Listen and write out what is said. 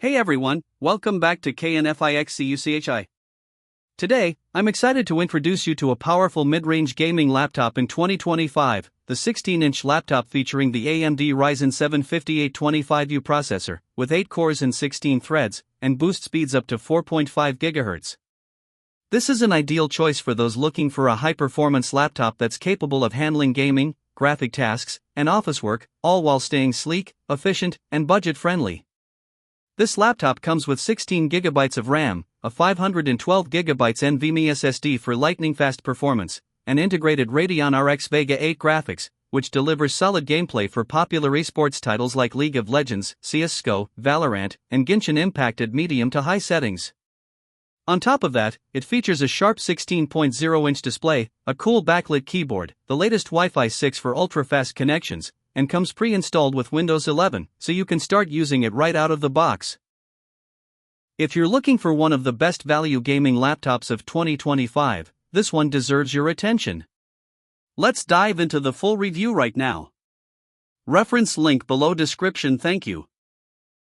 Hey everyone, welcome back to KNFIXCUCHI. Today, I'm excited to introduce you to a powerful mid-range gaming laptop in 2025, the 16-inch laptop featuring the AMD Ryzen 7 5825U processor, with 8 cores and 16 threads, and boost speeds up to 4.5 GHz. This is an ideal choice for those looking for a high-performance laptop that's capable of handling gaming, graphic tasks, and office work, all while staying sleek, efficient, and budget-friendly. This laptop comes with 16GB of RAM, a 512GB NVMe SSD for lightning-fast performance, and integrated Radeon RX Vega 8 graphics, which delivers solid gameplay for popular esports titles like League of Legends, CS:GO, Valorant, and Genshin Impact at medium to high settings. On top of that, it features a sharp 16.0-inch display, a cool backlit keyboard, the latest Wi-Fi 6 for ultra-fast connections, and comes pre-installed with Windows 11, so you can start using it right out of the box. If you're looking for one of the best value gaming laptops of 2025, this one deserves your attention. Let's dive into the full review right now. Reference link below description. Thank you.